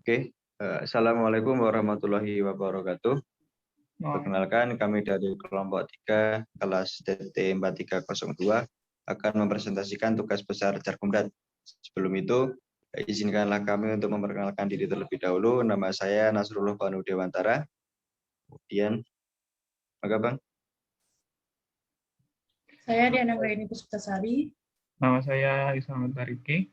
Oke, Assalamualaikum warahmatullahi wabarakatuh. Perkenalkan, kami dari kelompok 3 kelas TT 4302 akan mempresentasikan tugas besar Jarkomdat. Sebelum itu, izinkanlah kami untuk memperkenalkan diri terlebih dahulu. Nama saya Nasrullah Banu Dewantara. Kemudian, maka Bang. Saya Diana Gaini Puspitasari. Nama saya Ismail Tariki.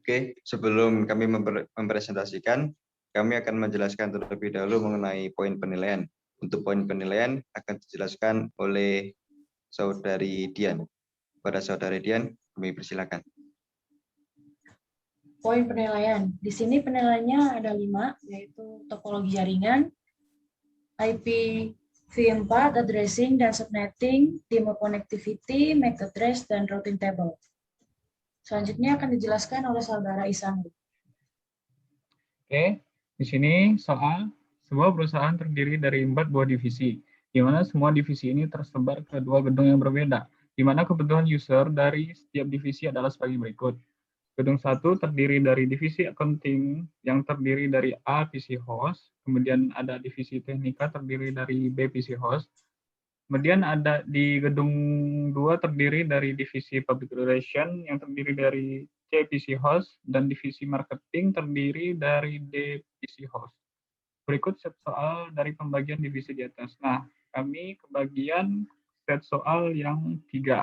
Oke, sebelum kami mempresentasikan, kami akan menjelaskan terlebih dahulu mengenai poin penilaian. Untuk poin penilaian akan dijelaskan oleh Saudari Dian. Pada Saudari Dian, kami persilakan. Poin penilaian. Di sini penilaiannya ada 5, yaitu topologi jaringan, IPv4, addressing dan subnetting, time connectivity, MAC address, dan routing table. Selanjutnya akan dijelaskan oleh Saudara Isan. Oke, di sini soal sebuah perusahaan terdiri dari 4 buah divisi, di mana semua divisi ini tersebar ke 2 gedung yang berbeda, di mana kebutuhan user dari setiap divisi adalah sebagai berikut. Gedung 1 terdiri dari divisi accounting yang terdiri dari A PC host, kemudian ada divisi teknika terdiri dari B PC host, kemudian ada di gedung 2 terdiri dari divisi public relation yang terdiri dari C PC host dan divisi marketing terdiri dari D PC host. Berikut set soal dari pembagian divisi di atas. Nah, kami kebagian set soal yang 3.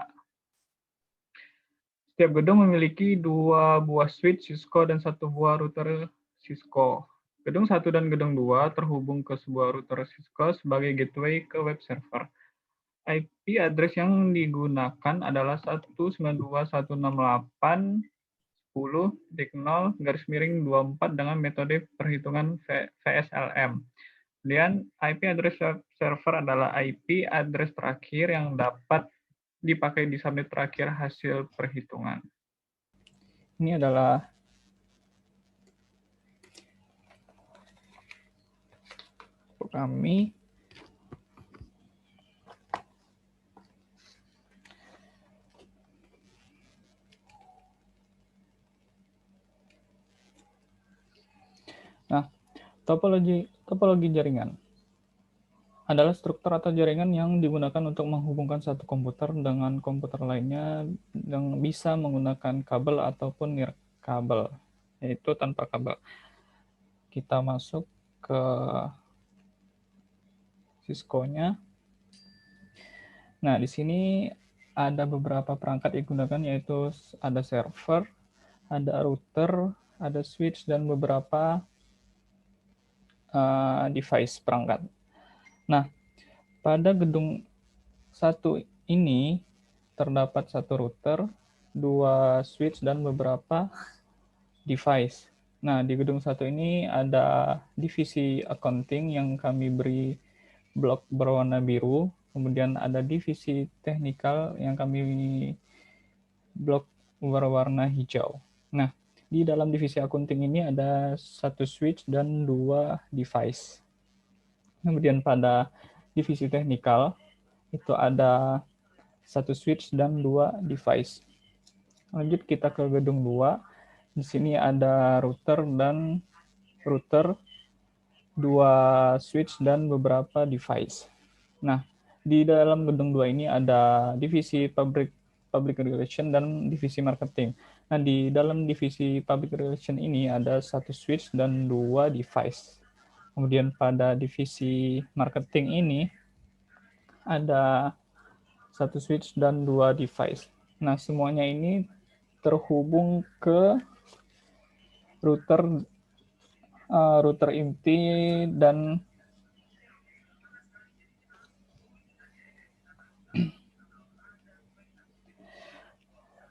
Setiap gedung memiliki 2 buah switch Cisco dan 1 buah router Cisco. Gedung 1 dan gedung 2 terhubung ke sebuah router Cisco sebagai gateway ke web server. IP address yang digunakan adalah 192.168.10.0/24 dengan metode perhitungan VSLM. Kemudian IP address server adalah IP address terakhir yang dapat dipakai di subnet terakhir hasil perhitungan. Ini adalah kami. Nah, topologi jaringan adalah struktur atau jaringan yang digunakan untuk menghubungkan satu komputer dengan komputer lainnya yang bisa menggunakan kabel ataupun nirkabel, yaitu tanpa kabel. Kita masuk ke Cisco-nya. Nah, di sini ada beberapa perangkat yang digunakan, yaitu ada server, ada router, ada switch, dan beberapa device perangkat. Nah, pada gedung 1 ini terdapat 1 router, 2 switch, dan beberapa device. Nah, di gedung 1 ini ada divisi accounting yang kami beri blok berwarna biru, kemudian ada divisi technical yang kami blok berwarna hijau. Nah, di dalam divisi accounting ini ada 1 switch dan 2 device. Kemudian pada divisi technical itu ada 1 switch dan 2 device. Lanjut kita ke gedung 2. Di sini ada router, 2 switch, dan beberapa device. Nah, di dalam gedung 2 ini ada divisi public relation dan divisi marketing. Nah, di dalam divisi public relation ini ada 1 switch dan 2 device. Kemudian pada divisi marketing ini ada 1 switch dan 2 device. Nah, semuanya ini terhubung ke router inti dan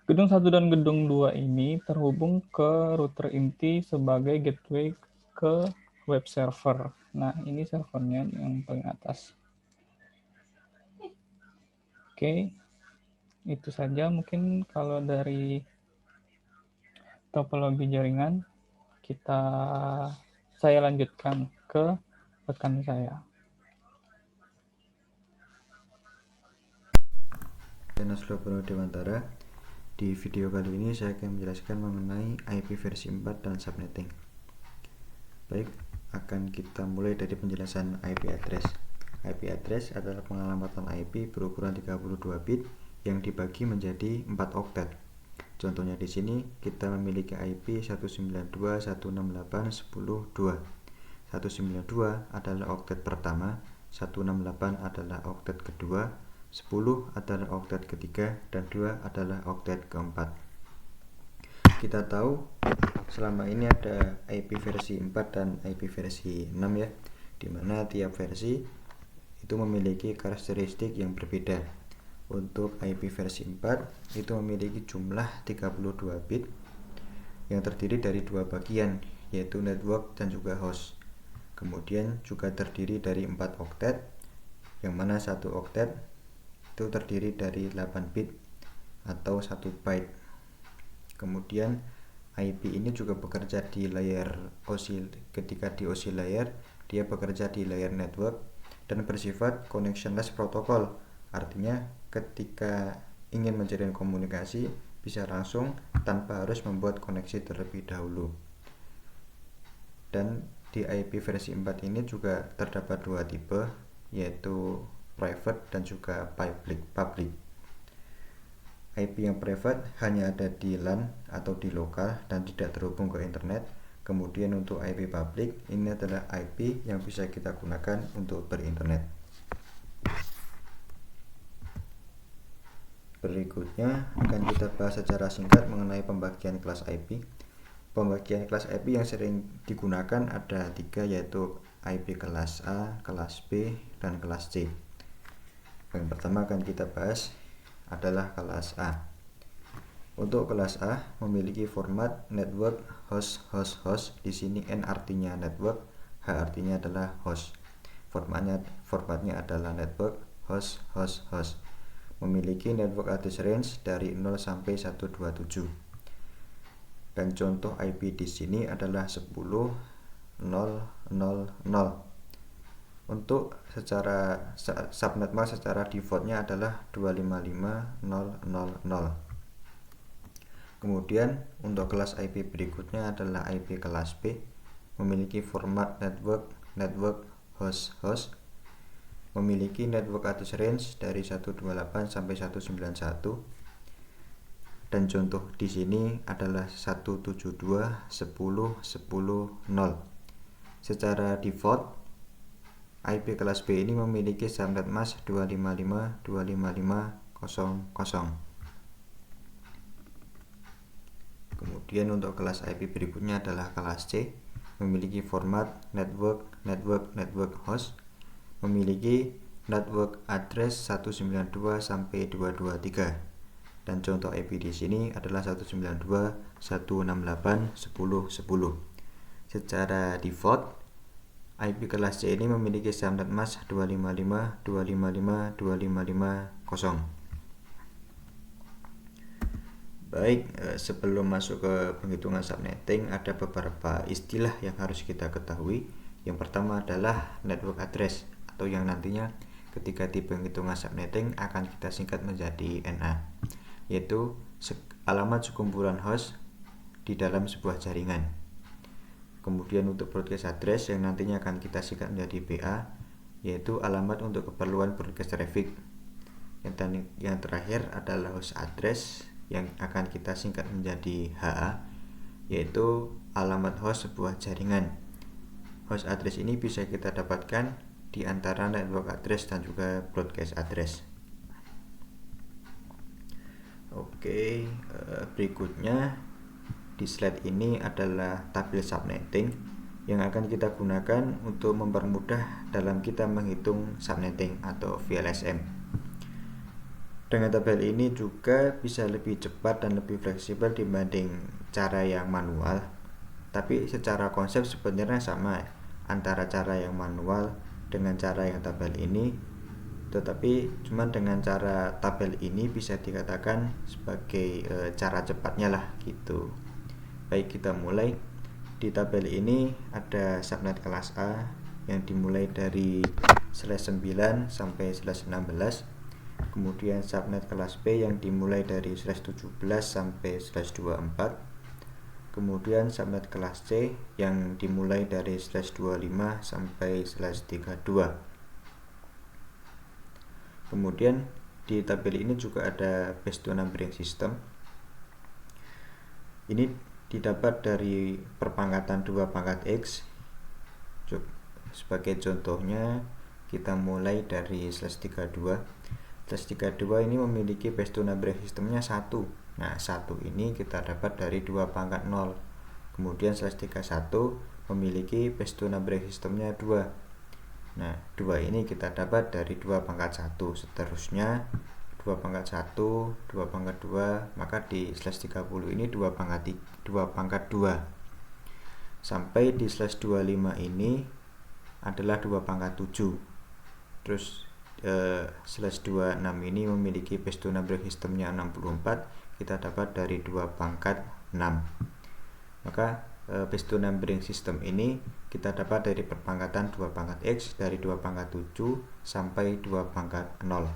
gedung 1 dan gedung 2 ini terhubung ke router inti sebagai gateway ke web server. Nah, ini servernya yang paling atas. Oke, itu saja mungkin kalau dari topologi jaringan. Saya lanjutkan ke rekan saya. Nasrullah Banu Dewantara. Di video kali ini saya akan menjelaskan mengenai IP versi 4 dan subnetting. Baik, akan kita mulai dari penjelasan IP address. IP address adalah pengalamatan IP berukuran 32 bit yang dibagi menjadi 4 oktet. Contohnya di sini kita memiliki IP 192.168.10.2. 192 adalah oktet pertama, 168 adalah oktet kedua, 10 adalah oktet ketiga, dan 2 adalah oktet keempat. Kita tahu selama ini ada IP versi 4 dan IP versi 6 ya, dimana tiap versi itu memiliki karakteristik yang berbeda. Untuk IP versi 4 itu memiliki jumlah 32 bit yang terdiri dari dua bagian, yaitu network dan juga host. Kemudian juga terdiri dari 4 oktet, yang mana satu oktet itu terdiri dari 8 bit atau 1 byte. Kemudian IP ini juga bekerja di layer ketika di OSI layer, dia bekerja di layer network dan bersifat connectionless protocol. Artinya ketika ingin menjalin komunikasi bisa langsung tanpa harus membuat koneksi terlebih dahulu. Dan di IP versi 4 ini juga terdapat dua tipe, yaitu private dan juga public. IP yang private hanya ada di LAN atau di lokal dan tidak terhubung ke internet. Kemudian untuk IP public, ini adalah IP yang bisa kita gunakan untuk berinternet. Berikutnya akan kita bahas secara singkat mengenai pembagian kelas IP. Pembagian kelas IP yang sering digunakan ada 3, yaitu IP kelas A, kelas B, dan kelas C. Yang pertama akan kita bahas adalah kelas A. Untuk kelas A memiliki format network host. Di sini N artinya network, H artinya adalah host. Formatnya adalah network host. Memiliki network address range dari 0 sampai 127. Dan contoh IP di sini adalah 10.0.0.0. Untuk secara subnet mask secara defaultnya adalah 255.0.0.0. Kemudian untuk kelas IP berikutnya adalah IP kelas B, memiliki format network host. Memiliki network address range dari 128 sampai 191. Dan contoh di sini adalah 172.10.10.0. Secara default IP kelas B ini memiliki subnet mask 255.255.0.0. Kemudian untuk kelas IP berikutnya adalah kelas C, memiliki format network host, memiliki network address 192 sampai 223. Dan contoh IP di sini adalah 192.168.10.10. Secara default IP kelas C ini memiliki subnet mask 255.255.255.0. Baik, sebelum masuk ke penghitungan subnetting ada beberapa istilah yang harus kita ketahui. Yang pertama adalah network address, atau yang nantinya ketika di penghitungan subnetting akan kita singkat menjadi NA, yaitu alamat sekumpulan host di dalam sebuah jaringan. Kemudian untuk broadcast address yang nantinya akan kita singkat menjadi BA, yaitu alamat untuk keperluan broadcast traffic. Yang terakhir adalah host address yang akan kita singkat menjadi HA, yaitu alamat host sebuah jaringan. Host address ini bisa kita dapatkan di antara network address dan juga broadcast address. Oke, berikutnya di slide ini adalah tabel subnetting yang akan kita gunakan untuk mempermudah dalam kita menghitung subnetting atau VLSM. Dengan tabel ini juga bisa lebih cepat dan lebih fleksibel dibanding cara yang manual. Tapi secara konsep sebenarnya sama antara cara yang manual dengan cara yang tabel ini. Tetapi cuman dengan cara tabel ini bisa dikatakan sebagai cara cepatnya lah gitu. Baik, kita mulai. Di tabel ini ada subnet kelas A yang dimulai dari /9 sampai /16. kemudian subnet kelas B yang dimulai dari /17 sampai /24, kemudian subnet kelas C yang dimulai dari /25 sampai /32. Kemudian di tabel ini juga ada base to numbering system. Ini didapat dari perpangkatan 2 pangkat X. Sebagai contohnya, kita mulai dari /32. /32 ini memiliki base to numbering systemnya 1. Nah, 1 ini kita dapat dari 2 pangkat 0. Kemudian /31 memiliki base to numbering systemnya 2. Nah, 2 ini kita dapat dari 2 pangkat 1. Seterusnya 2 pangkat 1, 2 pangkat 2, maka di /30 ini 2 pangkat 2. Sampai di /25 ini adalah 2 pangkat 7. Terus /26 ini memiliki base to numbering systemnya 64. Kita dapat dari 2 pangkat 6. Maka base to numbering system ini kita dapat dari perpangkatan 2 pangkat X dari 2 pangkat 7 sampai 2 pangkat 0.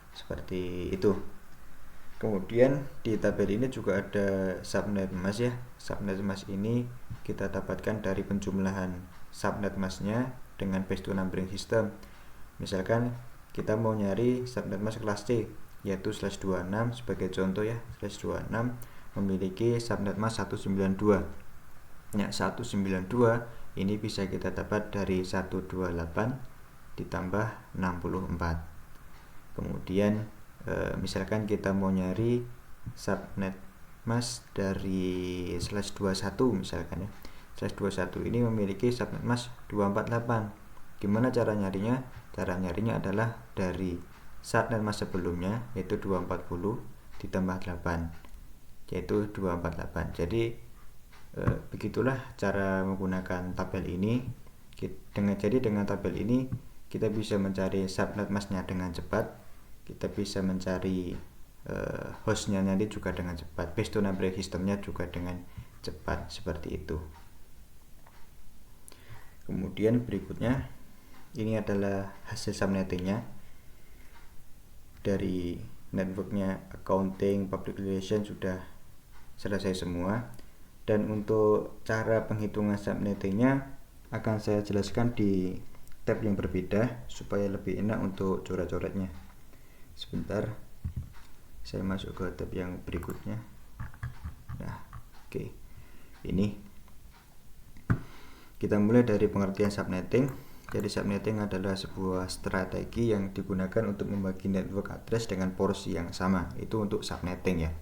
Seperti itu. Kemudian di tabel ini juga ada subnet mask ya. Subnet mask ini kita dapatkan dari penjumlahan subnet masknya dengan base to numbering system. Misalkan kita mau nyari subnet mask kelas C, yaitu /26 sebagai contoh ya. /26 memiliki subnet mask 192. Nah, 192 ini bisa kita dapat dari 128 ditambah 64. Kemudian misalkan kita mau nyari subnet mask dari /21 misalkan ya. /21 ini memiliki subnet mask 248. Gimana cara nyarinya? Cara nyarinya adalah dari subnet mask sebelumnya, yaitu 240 ditambah 8, yaitu 248. Jadi begitulah cara menggunakan tabel ini. Dengan tabel ini kita bisa mencari subnet masknya dengan cepat, kita bisa mencari hostnya nanti juga dengan cepat, base to numbering systemnya juga dengan cepat, seperti itu. Kemudian berikutnya ini adalah hasil subnettingnya dari networknya. Accounting, public relation sudah selesai semua. Dan untuk cara penghitungan subnettingnya akan saya jelaskan di tab yang berbeda supaya lebih enak untuk coret-coretnya. Sebentar, saya masuk ke tab yang berikutnya. Nah, oke. Ini kita mulai dari pengertian subnetting. Jadi subnetting adalah sebuah strategi yang digunakan untuk membagi network address dengan porsi yang sama. Itu untuk subnetting ya.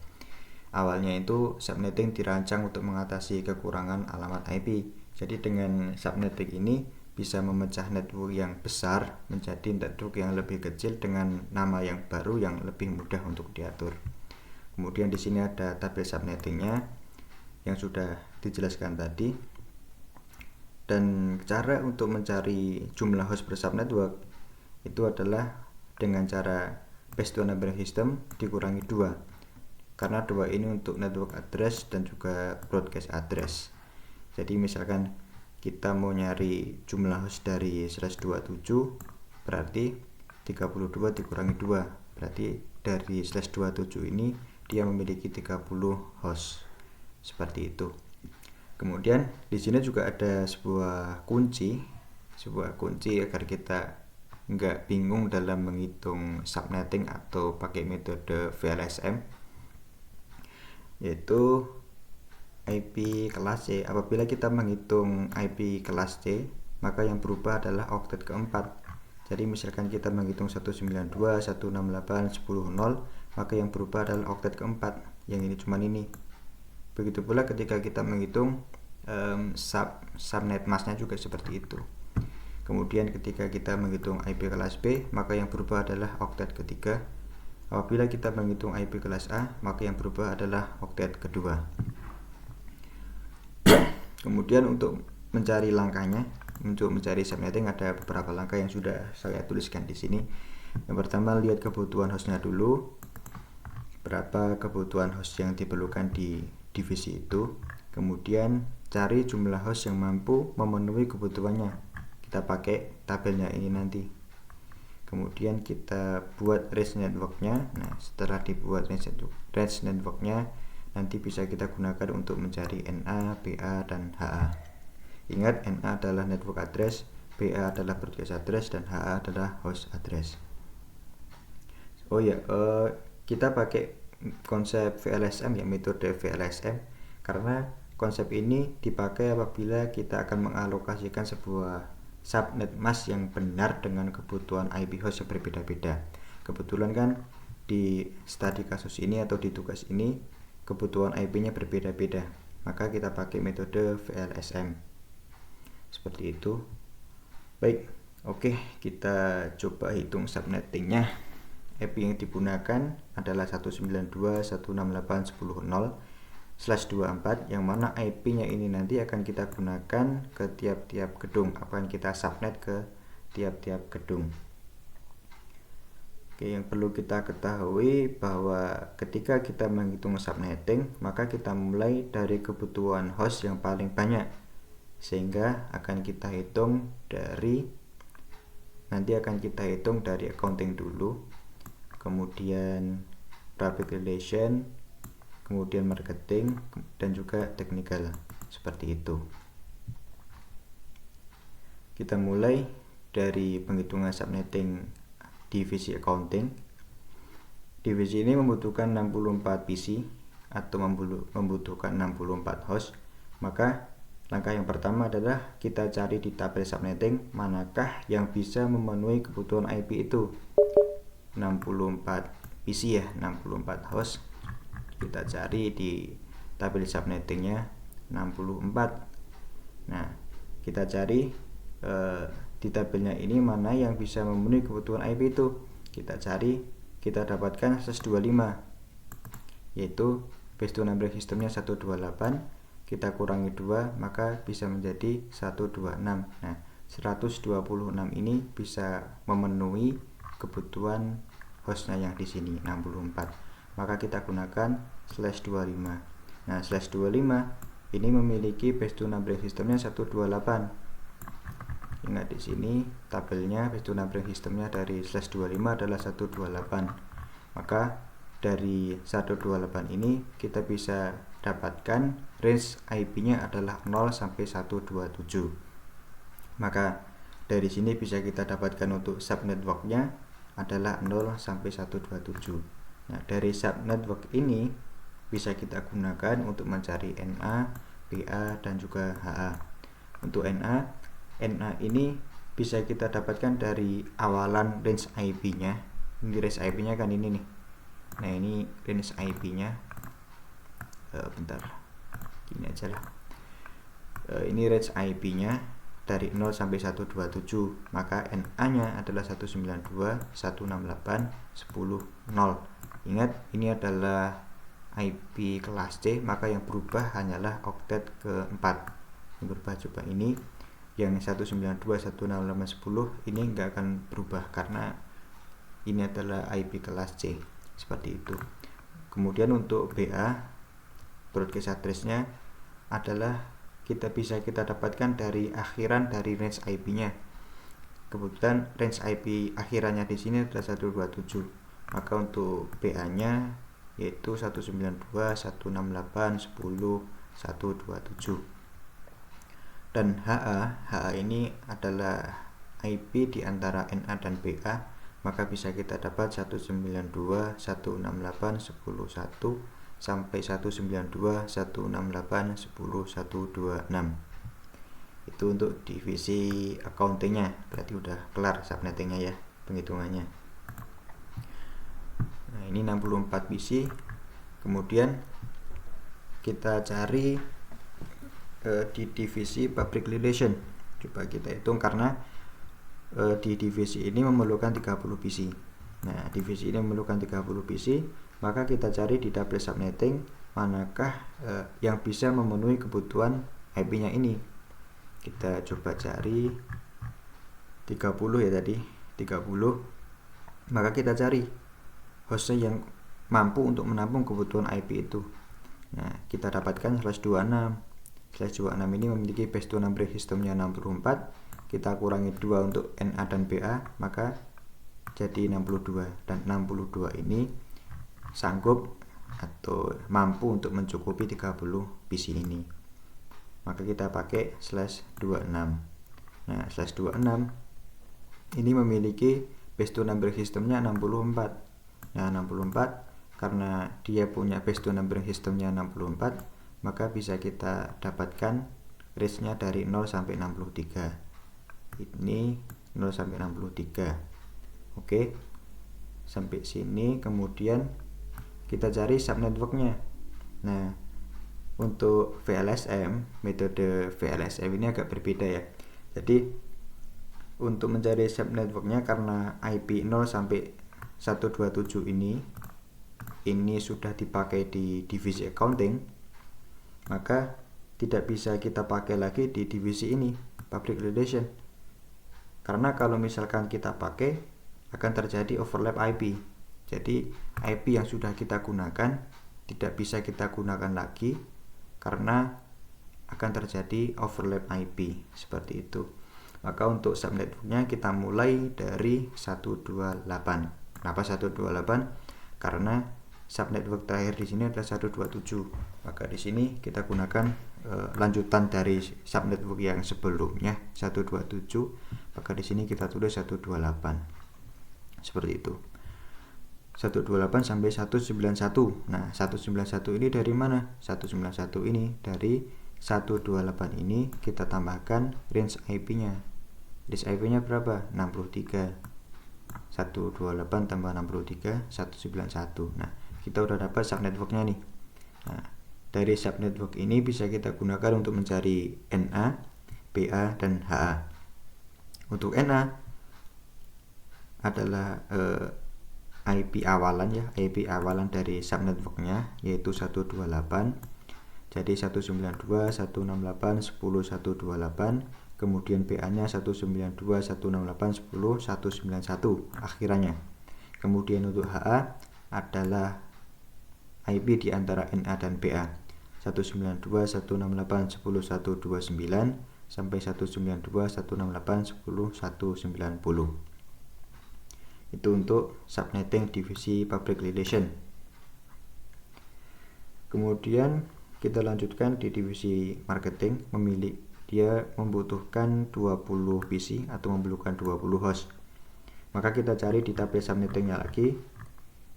Awalnya itu subnetting dirancang untuk mengatasi kekurangan alamat IP. Jadi dengan subnetting ini bisa memecah network yang besar menjadi network yang lebih kecil dengan nama yang baru yang lebih mudah untuk diatur. Kemudian di sini ada tabel subnettingnya yang sudah dijelaskan tadi. Dan cara untuk mencari jumlah host per subnetwork itu adalah dengan cara base to numbering system dikurangi 2. Karena 2 ini untuk network address dan juga broadcast address. Jadi misalkan kita mau nyari jumlah host dari /27, berarti 32 dikurangi 2, berarti dari /27 ini dia memiliki 30 host. Seperti itu. Kemudian di sini juga ada sebuah kunci agar kita nggak bingung dalam menghitung subnetting atau pakai metode VLSM, yaitu IP kelas C. Apabila kita menghitung IP kelas C, maka yang berubah adalah oktet keempat. Jadi misalkan kita menghitung 192, 168, 10.0, maka yang berubah adalah oktet keempat. Yang ini cuman ini. Begitu pula ketika kita menghitung subnet masknya juga seperti itu. Kemudian ketika kita menghitung IP kelas B, maka yang berubah adalah oktet ketiga. Apabila kita menghitung IP kelas A, maka yang berubah adalah oktet kedua. Kemudian untuk mencari langkahnya, untuk mencari subnetting ada beberapa langkah yang sudah saya tuliskan di sini. Yang pertama, lihat kebutuhan hostnya dulu. Berapa kebutuhan host yang diperlukan di divisi itu. Kemudian cari jumlah host yang mampu memenuhi kebutuhannya. Kita pakai tabelnya ini nanti. kemudian kita buat range networknya. Nah, setelah dibuat range networknya, nanti bisa kita gunakan untuk mencari NA, BA, dan HA. Ingat, NA adalah network address, BA adalah broadcast address, dan HA adalah host address. Oh ya, kita pakai konsep VLSM ya, metode VLSM, karena konsep ini dipakai apabila kita akan mengalokasikan sebuah subnet mask yang benar dengan kebutuhan IP host yang berbeda-beda. Kebetulan kan di studi kasus ini atau di tugas ini kebutuhan IP-nya berbeda-beda, maka kita pakai metode VLSM seperti itu. Baik, oke, kita coba hitung subnettingnya. IP yang digunakan adalah 192.168.10.0/24, yang mana IP-nya ini nanti akan kita gunakan ke tiap-tiap gedung, akan kita subnet ke tiap-tiap gedung. Oke, yang perlu kita ketahui bahwa ketika kita menghitung subnetting, maka kita mulai dari kebutuhan host yang paling banyak, sehingga akan kita hitung dari accounting dulu, kemudian public relation, kemudian marketing, dan juga technical, seperti itu. Kita mulai dari penghitungan subnetting divisi accounting. Divisi ini membutuhkan 64 PC atau membutuhkan 64 host. Maka langkah yang pertama adalah kita cari di tabel subnetting manakah yang bisa memenuhi kebutuhan IP itu. 64 PC ya, 64 host. Kita cari di tabel subnettingnya 64. Nah, kita cari di tabelnya ini mana yang bisa memenuhi kebutuhan IP itu. Kita cari, kita dapatkan 125, yaitu base to number sistemnya 128, kita kurangi 2 maka bisa menjadi 126. Nah, 126 ini bisa memenuhi kebutuhan hostnya yang di sini 64, maka kita gunakan /25. Nah, /25 ini memiliki base to number sistemnya 128. Ingat, di sini tabelnya base to number sistemnya dari /25 adalah 128. Maka dari 128 ini kita bisa dapatkan range IP-nya adalah 0 sampai 127. Maka dari sini bisa kita dapatkan untuk subnetworknya adalah 0 sampai 127. Nah, dari subnetwork ini bisa kita gunakan untuk mencari NA, BA, dan juga HA. Untuk NA ini bisa kita dapatkan dari awalan range IP-nya. Ini range IP-nya kan ini nih. Nah, ini range IP-nya. Bentar, gini aja lah. Ini range IP-nya dari 0 sampai 127. Maka NA-nya adalah 192.168.10.0. Ingat, ini adalah IP kelas C, maka yang berubah hanyalah oktet keempat. Yang berubah coba ini. Yang 192.168.10 ini enggak akan berubah karena ini adalah IP kelas C, seperti itu. Kemudian untuk BA, broadcast address-nya adalah kita dapatkan dari akhiran dari range IP-nya. Kebetulan range IP akhirannya di sini adalah 127. Maka untuk BA-nya yaitu 192.168.10.127. Dan HA ini adalah IP di antara NA dan BA, maka bisa kita dapat 192.168.10.1 sampai 192.168.10.126. Itu untuk divisi accountingnya. Berarti udah kelar subnettingnya ya, penghitungannya. Nah, ini 64 PC. Kemudian kita cari di divisi public relation. Coba kita hitung karena di divisi ini memerlukan 30 PC. Nah, divisi ini memerlukan 30 PC, maka kita cari di tabel subnetting manakah yang bisa memenuhi kebutuhan IP-nya ini. Kita coba cari 30 ya tadi, 30. Maka kita cari hostnya yang mampu untuk menampung kebutuhan IP itu. Nah, kita dapatkan /26. /26 ini memiliki base to number sistemnya 64. Kita kurangi 2 untuk NA dan BA, maka jadi 62, dan 62 ini sanggup atau mampu untuk mencukupi 30 PC ini. Maka kita pakai /26. Nah, /26 ini memiliki base to number systemnya 64. Nah, 64 karena dia punya base to number systemnya 64, maka bisa kita dapatkan range-nya dari 0 sampai 63. Ini 0 sampai 63. Oke. Sampai sini, kemudian kita cari subnetworknya. Nah, untuk VLSM, metode VLSM ini agak berbeda ya. Jadi untuk mencari subnetworknya, karena IP 0 sampai 127 ini sudah dipakai di divisi accounting, maka tidak bisa kita pakai lagi di divisi ini, public relation. Karena kalau misalkan kita pakai, akan terjadi overlap IP. Jadi IP yang sudah kita gunakan tidak bisa kita gunakan lagi karena akan terjadi overlap IP seperti itu. Maka untuk subnetworknya kita mulai dari 128. Kenapa 128? Karena subnetwork terakhir di sini adalah 127. Maka di sini kita gunakan lanjutan dari subnetwork yang sebelumnya 127. Maka di sini kita tulis 128. Seperti itu. 128 sampai 191. Nah, 191 ini dari mana? 191 ini dari 128 ini kita tambahkan range IP-nya. Range IP-nya berapa? 63. 128 tambah 63, 191. Nah, kita udah dapat subnetworknya nih. Nah, dari subnetwork ini bisa kita gunakan untuk mencari NA, BA, dan HA. Untuk NA adalah IP awalan ya, IP awalan dari subnetworknya yaitu 128. Jadi 192, 168, 10, 128. Kemudian BA-nya 192, 168, 10, 191 akhirannya. Kemudian untuk HA adalah IP di antara NA dan BA 192, 168, 10, 129 sampai 192, 168, 10, 190. Itu untuk subnetting divisi public relation. Kemudian kita lanjutkan di divisi marketing. Dia membutuhkan 20 PC atau memerlukan 20 host. Maka kita cari di tabel subnettingnya lagi,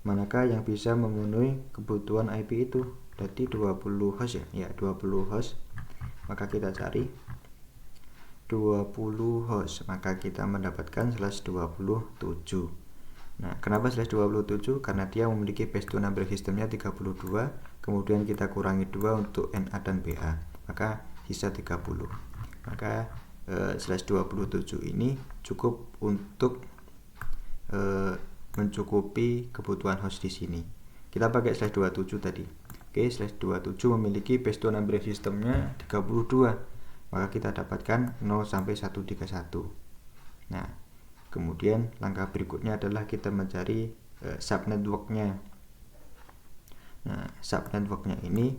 manakah yang bisa memenuhi kebutuhan IP itu. Jadi 20 host ya, 20 host. Maka kita cari 20 host, maka kita mendapatkan /27. Nah, kenapa /27? Karena dia memiliki base to number systemnya 32, kemudian kita kurangi 2 untuk NA dan BA, maka sisa 30. Maka /27 ini cukup untuk mencukupi kebutuhan host di sini. Kita pakai /27 tadi. Oke, /27 memiliki base to number systemnya 32. Maka kita dapatkan 0 sampai 131. Nah, kemudian langkah berikutnya adalah kita mencari subnetworknya. Nah, subnetworknya ini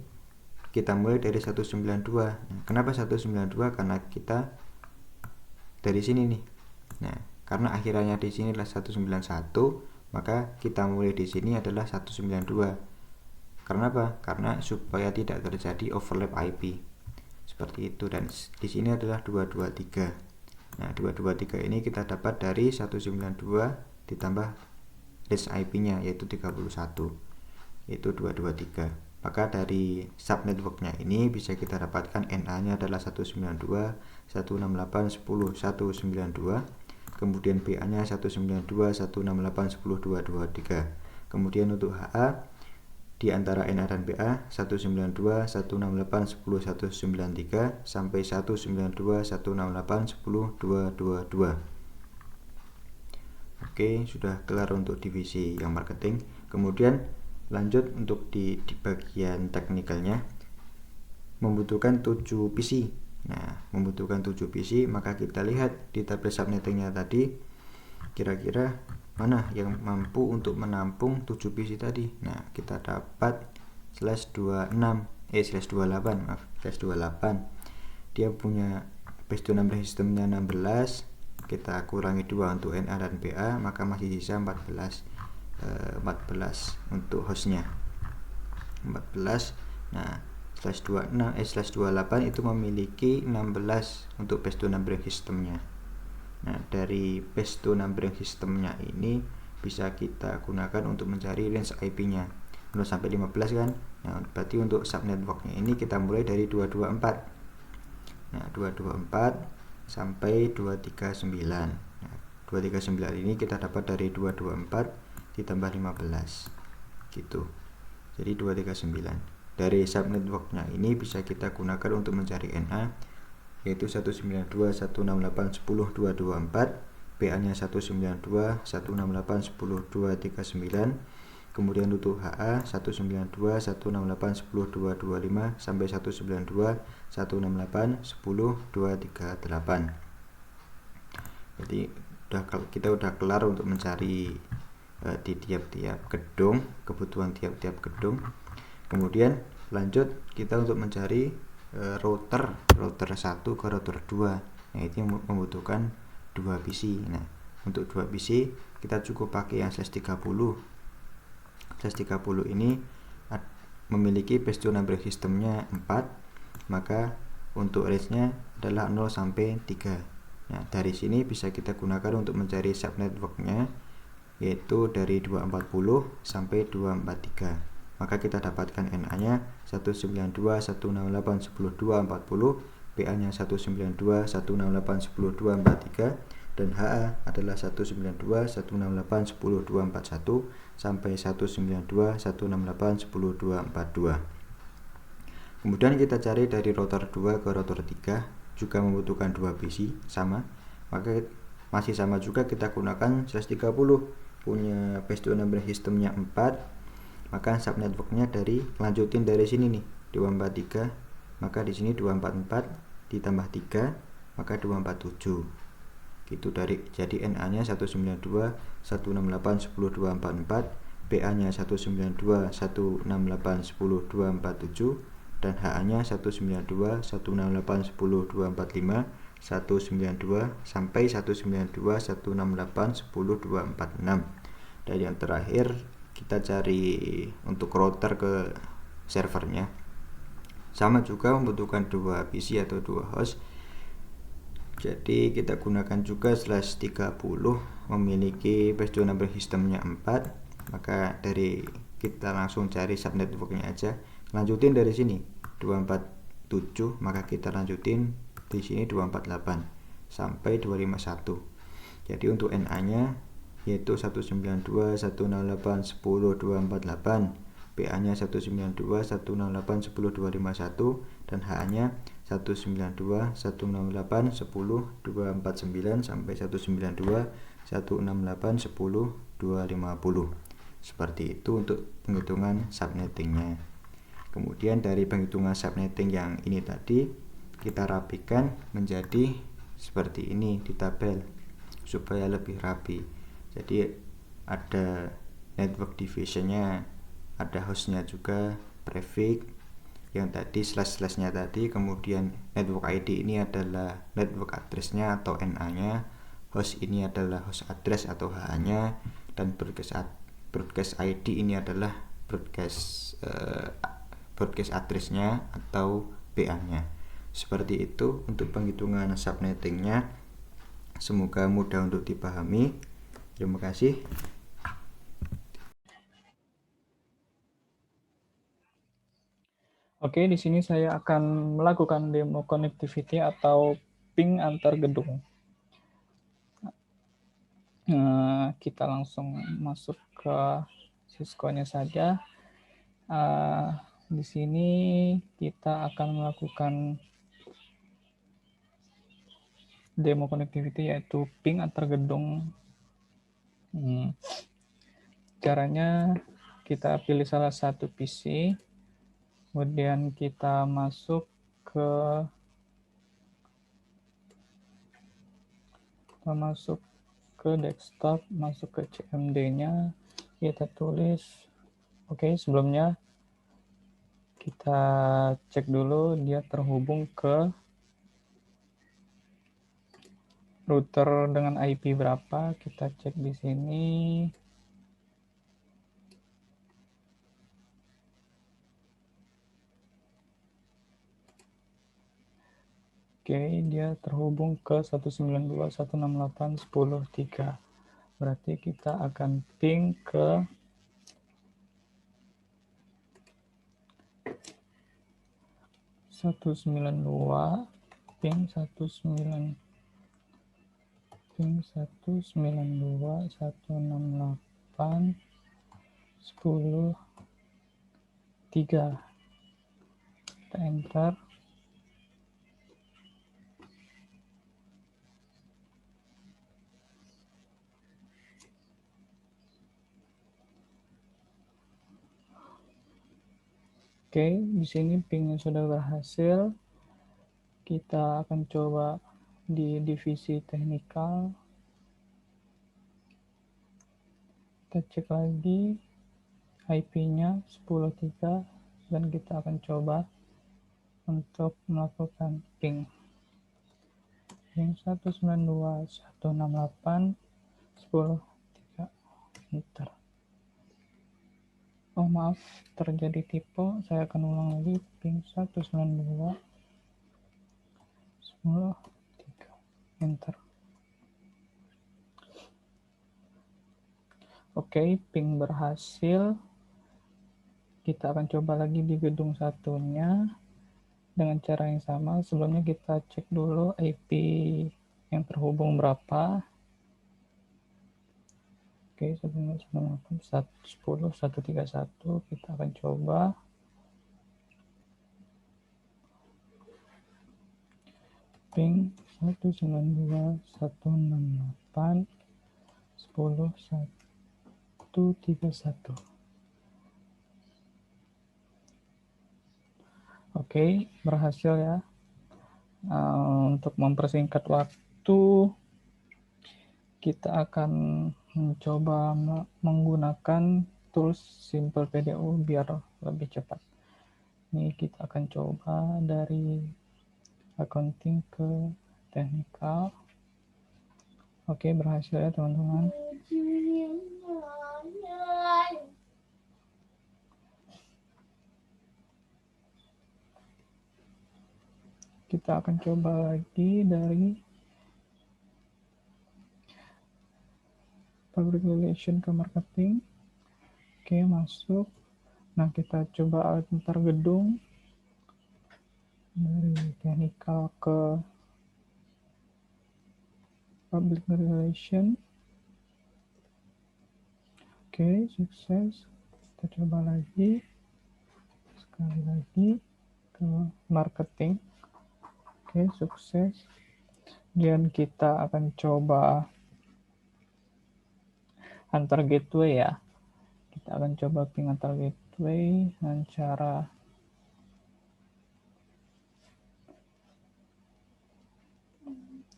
kita mulai dari 192. Nah, kenapa 192? Karena kita dari sini nih. Nah, karena akhirannya di sini adalah 191, maka kita mulai di sini adalah 192. Karena apa? Karena supaya tidak terjadi overlap IP. Seperti itu, dan di sini adalah 223. Nah, 223 ini kita dapat dari 192 ditambah range IP-nya yaitu 31. Yaitu 223. Maka dari subnetworknya ini bisa kita dapatkan NA-nya adalah 192, 168, 10, 192. Kemudian BA-nya 192, 168, 10, 223. Kemudian untuk HA di antara NA dan BA 192, 168, 10, 193 sampai 192, 168, 10, 222. Oke, sudah kelar untuk divisi yang marketing. Kemudian lanjut untuk di bagian teknikalnya, membutuhkan 7 PC. Nah, membutuhkan 7 PC, maka kita lihat di tabel subnettingnya tadi kira-kira mana yang mampu untuk menampung 7 PC tadi. Nah, kita dapat /28. Dia punya base to number systemnya 16, kita kurangi 2 untuk NA dan PA, maka masih sisa 14 untuk hostnya 14. Nah, /28 itu memiliki 16 untuk base to numbering sistemnya. Nah, dari base to numbering sistemnya ini bisa kita gunakan untuk mencari range IP-nya 0 sampai 15 kan. Nah, berarti untuk subnetworknya ini kita mulai dari 224. Nah, 224 sampai 239. Nah, 239 ini kita dapat dari 224 ditambah 15 gitu. Jadi 239. Dari subnetworknya ini bisa kita gunakan untuk mencari NA, yaitu 192.168.10.224, PA-nya 192.168.10.239, kemudian untuk HA 192.168.10.225 sampai 192.168.10.238. Jadi kita udah kelar untuk mencari di tiap-tiap gedung, kebutuhan tiap-tiap gedung. Kemudian lanjut kita untuk mencari router 1 ke router 2. Nah, itu membutuhkan 2 PC. Nah, untuk 2 PC kita cukup pakai yang /30. /30 ini memiliki base to numbering sistemnya 4, maka untuk range-nya adalah 0 sampai 3. Nah, dari sini bisa kita gunakan untuk mencari subnetwork-nya, yaitu dari 240 sampai 243. Maka kita dapatkan NA-nya 192.168.10.240, PA-nya 192.168.10.243, dan HA adalah 192.168.10.241 sampai 192.168.10.242. Kemudian kita cari dari router 2 ke router 3, juga membutuhkan 2 PC sama, maka masih sama juga kita gunakan /30, punya base to numbering sistemnya 4. Maka subnetworknya lanjutin dari sini nih, 243, maka di sini 244 ditambah 3, maka 247 gitu. Jadi NA-nya 192.168.10.244, PA-nya 192.168.10.247, dan HA-nya 192.168.10.245, 192 sampai 192.168.10.246. Dan yang terakhir kita cari untuk router ke servernya, sama juga membutuhkan 2 PC atau 2 host. Jadi kita gunakan juga /30, memiliki base to numbering sistemnya 4, maka kita langsung cari subnetworknya aja. Lanjutin dari sini 247, maka kita lanjutin di sini 248 sampai 251. Jadi untuk NA-nya yaitu 192.168.10.248, PA-nya 192.168.10.251, dan HA-nya 192.168.10.249 sampai 192.168.10.250. Seperti itu untuk penghitungan subnettingnya. Kemudian dari penghitungan subnetting yang ini tadi kita rapikan menjadi seperti ini di tabel supaya lebih rapi. Jadi ada network divisionnya, ada hostnya juga, prefix yang tadi //nya tadi, kemudian network ID ini adalah network address-nya atau NA-nya, host ini adalah host address atau HA-nya, dan broadcast ID ini adalah broadcast address-nya atau PA-nya. Seperti itu untuk penghitungan subnetting-nya. Semoga mudah untuk dipahami. Terima kasih. Oke, di sini saya akan melakukan demo connectivity atau ping antar gedung. Kita langsung masuk ke Cisco-nya saja. Di sini kita akan melakukan demo connectivity yaitu ping antar gedung. Caranya kita pilih salah satu PC, kemudian kita masuk ke desktop, masuk ke CMD-nya, kita tulis. Oke, sebelumnya kita cek dulu dia terhubung ke router dengan IP berapa, kita cek di sini. Oke, dia terhubung ke 192.168.10.3. Berarti kita akan ping ke 192 ping 192.168.10.3. Kita enter. Oke, di sini pingnya sudah berhasil. Kita akan coba di divisi teknikal. Kita cek lagi IP-nya 10.3 dan kita akan coba untuk melakukan ping. Ping 192.168.10.3. Enter. Oh maaf, terjadi typo. Saya akan ulang lagi. Ping 192.10.3. Enter. Oke, ping berhasil. Kita akan coba lagi di gedung satunya dengan cara yang sama. Sebelumnya kita cek dulu IP yang terhubung berapa. Oke, 192.168.10.131. Kita akan coba. Ping 192.168.10.131. Oke, berhasil ya. Untuk mempersingkat waktu, kita akan mencoba menggunakan tools Simple PDU biar lebih cepat. Ini kita akan coba dari accounting ke technical. Oke, berhasil ya teman-teman. Kita akan coba lagi dari public relation ke marketing. Oke, masuk. Nah, kita coba antar gedung dari technical ke public relation. Oke, sukses. Kita coba lagi. Sekali lagi ke marketing. Oke, sukses. Dan kita akan coba antar gateway ya. Kita akan coba ping antar gateway dengan cara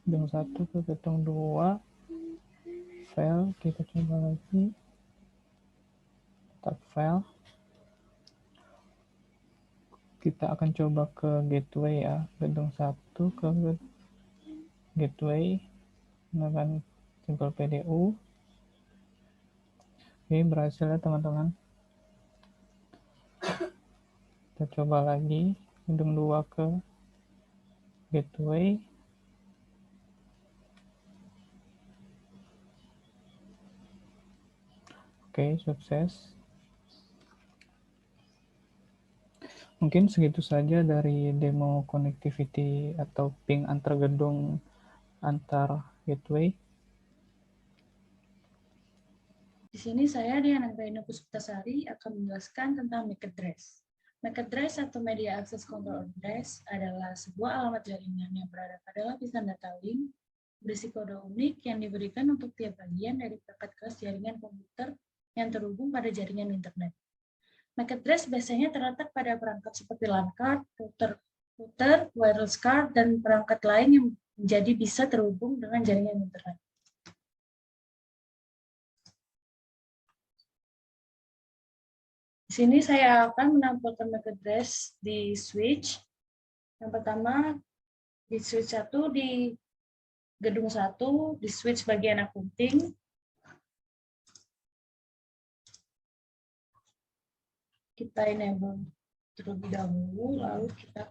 gedung 1 ke gedung 2. File, kita coba lagi. Tab file. Kita akan coba ke gateway ya. Gedung 1 ke gateway dengan Simple PDU. Oke, berhasil ya teman-teman. Kita coba lagi gedung 2 ke gateway. Oke, sukses. Mungkin segitu saja dari demo connectivity atau ping antar gedung antar gateway. Di sini saya, Diana Gaina Puspitasari, akan menjelaskan tentang MAC address. MAC address atau Media Access Control Address adalah sebuah alamat jaringan yang berada pada lapisan data link berisi kode unik yang diberikan untuk tiap bagian dari perangkat kelas jaringan komputer yang terhubung pada jaringan internet. MAC address biasanya terletak pada perangkat seperti LAN card, router, wireless card, dan perangkat lain yang menjadi bisa terhubung dengan jaringan internet. Di sini saya akan menampilkan MAC address di switch. Yang pertama, di switch 1 gedung 1 di switch bagian akunting. Kita enable terlebih dahulu, lalu kita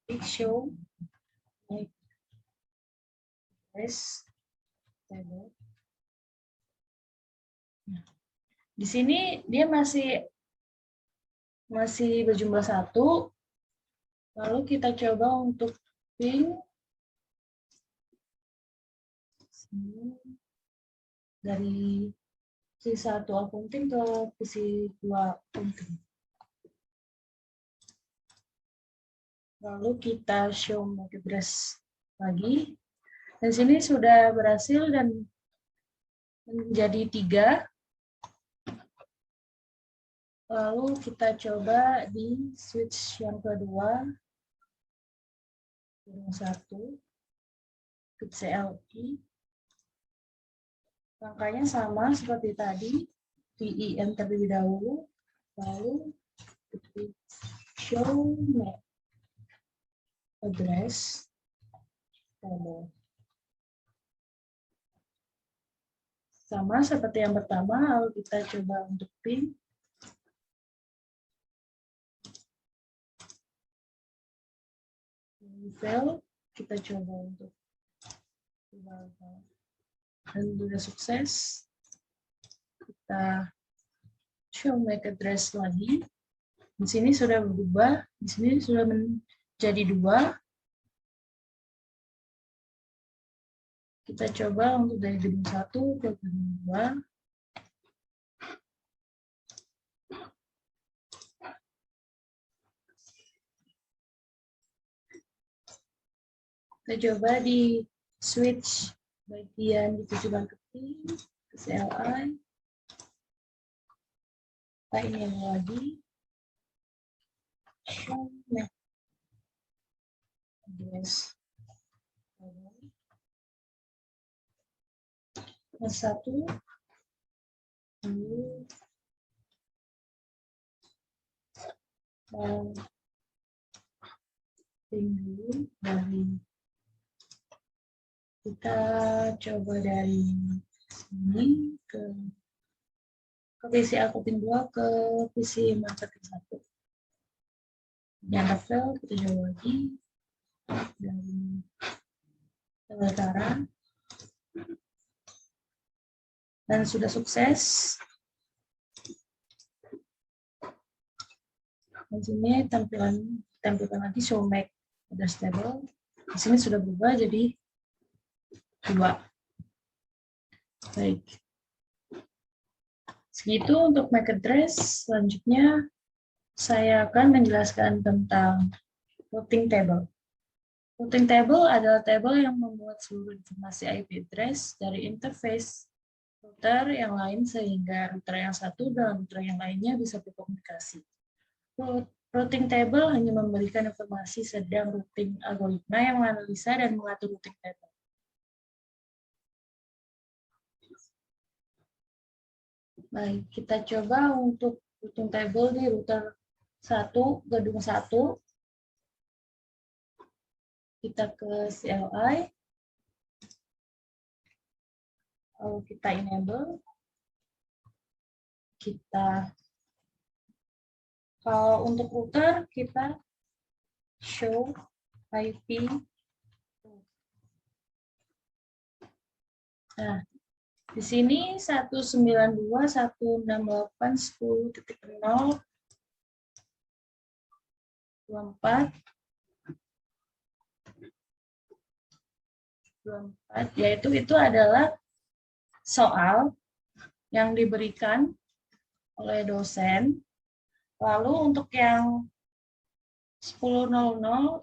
klik show MAC address table. Nah, di sini dia masih berjumlah 1. Lalu kita coba untuk ping dari PC1 akunting ke PC2 akunting. Lalu kita show MAC address lagi. Dan sini sudah berhasil dan menjadi 3. Lalu kita coba di switch yang kedua, yang 1, ke CLI. Langkahnya sama seperti tadi, VIN terlebih dahulu, lalu show MAC address table. Sama seperti yang pertama, lalu kita coba untuk pin. Fail, kita coba untuk dan sudah sukses. Kita show MAC address lagi. Di sini sudah berubah, di sini sudah menjadi 2. Kita coba untuk dari gedung 1 ke gedung 2. Kita coba di switch bagian divisi marketing ke CLI. Kita ini lagi. Show MAC address. Yang 1. Dulu dari kita coba dari sini ke PC akunting 2 ke PC marketing 1. Nyata fail, kita coba lagi dari utara dan sudah sukses. Dan sini tampilkan lagi show MAC address table. Di sini sudah berubah jadi 2. Baik. Segitu untuk MAC address. Selanjutnya saya akan menjelaskan tentang routing table. Routing table adalah tabel yang memuat seluruh informasi IP address dari interface router yang lain sehingga router yang satu dan router yang lainnya bisa berkomunikasi. Routing table hanya memberikan informasi sedang routing algoritma yang menganalisa dan mengatur routing table. Baik, kita coba untuk routing table di router 1, gedung 1. Kita ke CLI. Lalu kita enable. Kalau untuk router, kita show IP. Nah, di sini 192.168.10.024, yaitu itu adalah soal yang diberikan oleh dosen. Lalu untuk yang 10.00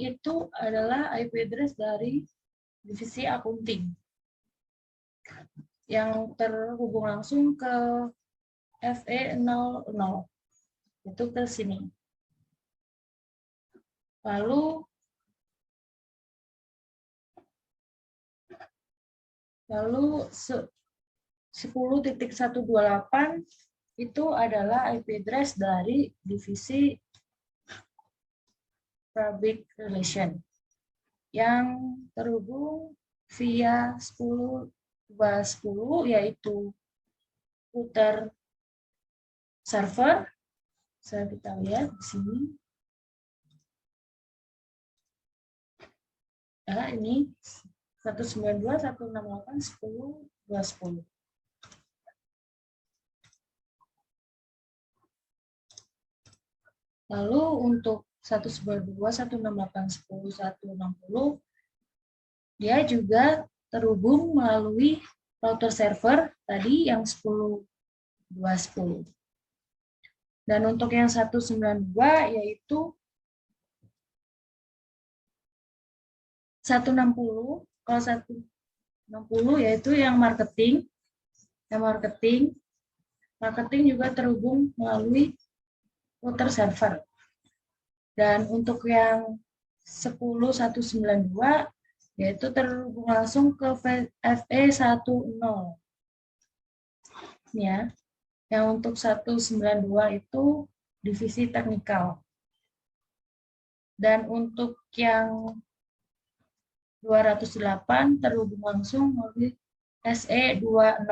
itu adalah IP address dari divisi akunting yang terhubung langsung ke FE00, itu ke sini. Lalu 10.128 itu adalah IP address dari divisi public relation yang terhubung via 10.2.10 yaitu router server. Bisa kita lihat di sini. Ya, ini 192.168.10.2.10. Lalu untuk 192.168.10.160 dia juga terhubung melalui router server tadi yang 10.2.10. Dan untuk yang 192 yaitu 160. Kalau 160 yaitu yang marketing. Marketing juga terhubung melalui router server. Dan untuk yang 10.192 yaitu terhubung langsung ke FE10. Ya. Yang untuk 192 itu divisi teknikal. Dan untuk yang 208 terhubung langsung melalui SE20.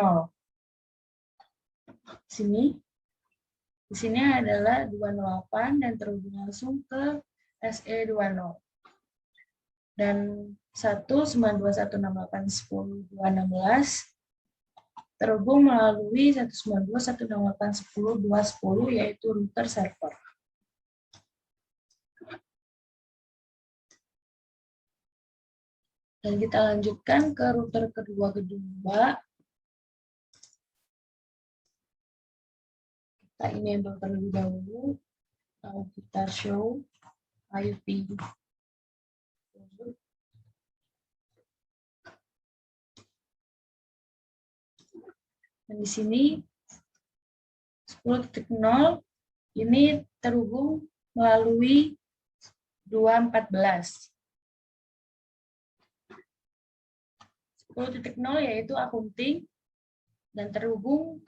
Di sini adalah 208 dan terhubung langsung ke SE20. Dan 192.168.10.216 terhubung melalui 192.168.10.210 yaitu router server. Dan kita lanjutkan ke router kedua. Kita enable terlebih dahulu. Lalu kita show IP. Dan di sini 10.0 ini terhubung melalui 214. 10.0 yaitu akunting dan terhubung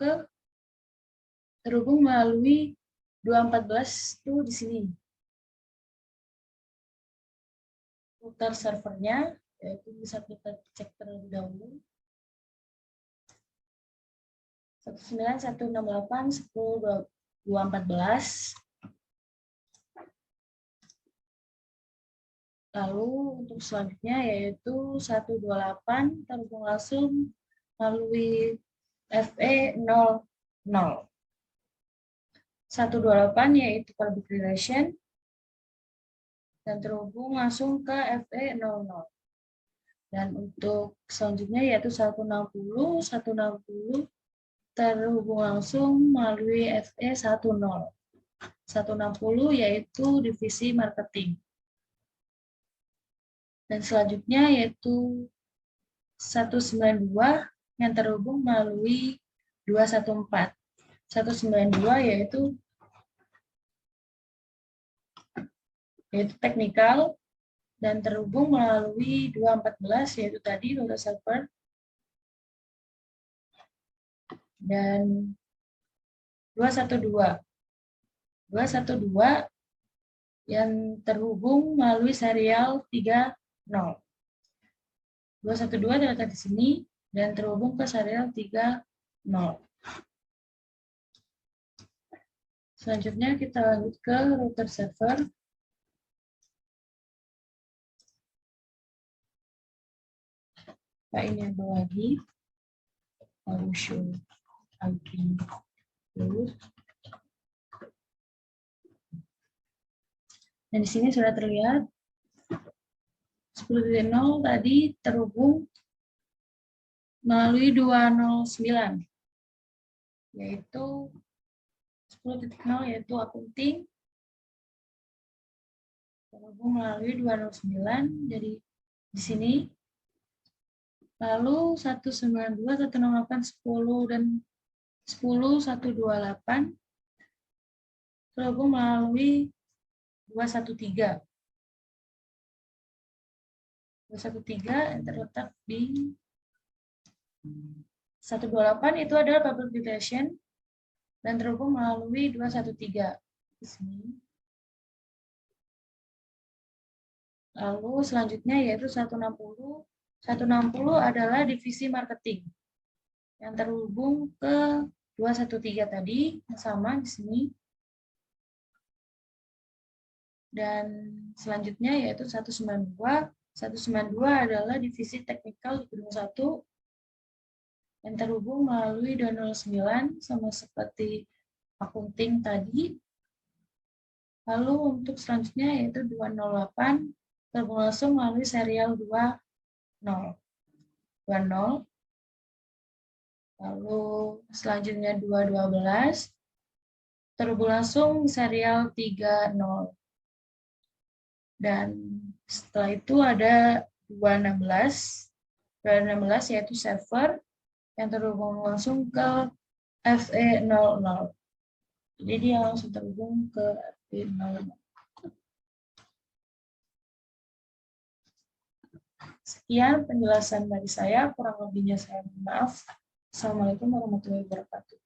melalui 214 itu di sini. Router servernya yaitu bisa kita cek terlebih dahulu. 19168.10.214. Lalu untuk selanjutnya yaitu 128 terhubung langsung melalui FE00. 128 yaitu public relation dan terhubung langsung ke FE00. Dan untuk selanjutnya yaitu 160 terhubung langsung melalui FE10. 160 yaitu divisi marketing. Dan selanjutnya yaitu 192 yang terhubung melalui 214. 192 yaitu teknikal dan terhubung melalui 214 yaitu tadi router server. Dan 212 yang terhubung melalui serial 30. 212 terletak di sini dan terhubung ke serial 30. Selanjutnya kita lanjut ke router server. Nah, ini ada lagi. Lalu show IP dulu. Dan di sini sudah terlihat 10.0 tadi terhubung melalui 209 yaitu 10.0 yaitu akunting terhubung melalui 209 jadi di sini. Lalu 192, 168, 10 dan 10.128 terhubung melalui 213. 213 yang terletak di 128 itu adalah public relation dan terhubung melalui 213 di sini. Lalu selanjutnya yaitu 160 160 adalah divisi marketing yang terhubung ke 213 tadi, yang sama di sini. Dan selanjutnya yaitu 192. 192 adalah divisi teknikal di gedung 1 yang terhubung melalui 209 sama seperti akunting tadi. Lalu untuk selanjutnya yaitu 208 terhubung langsung melalui serial 20. Lalu selanjutnya 212 terhubung langsung serial 30. Dan setelah itu ada 216 yaitu server yang terhubung langsung ke FE00. Jadi dia langsung terhubung ke FE00. Sekian penjelasan dari saya, kurang lebihnya saya mohon maaf. Assalamualaikum warahmatullahi wabarakatuh.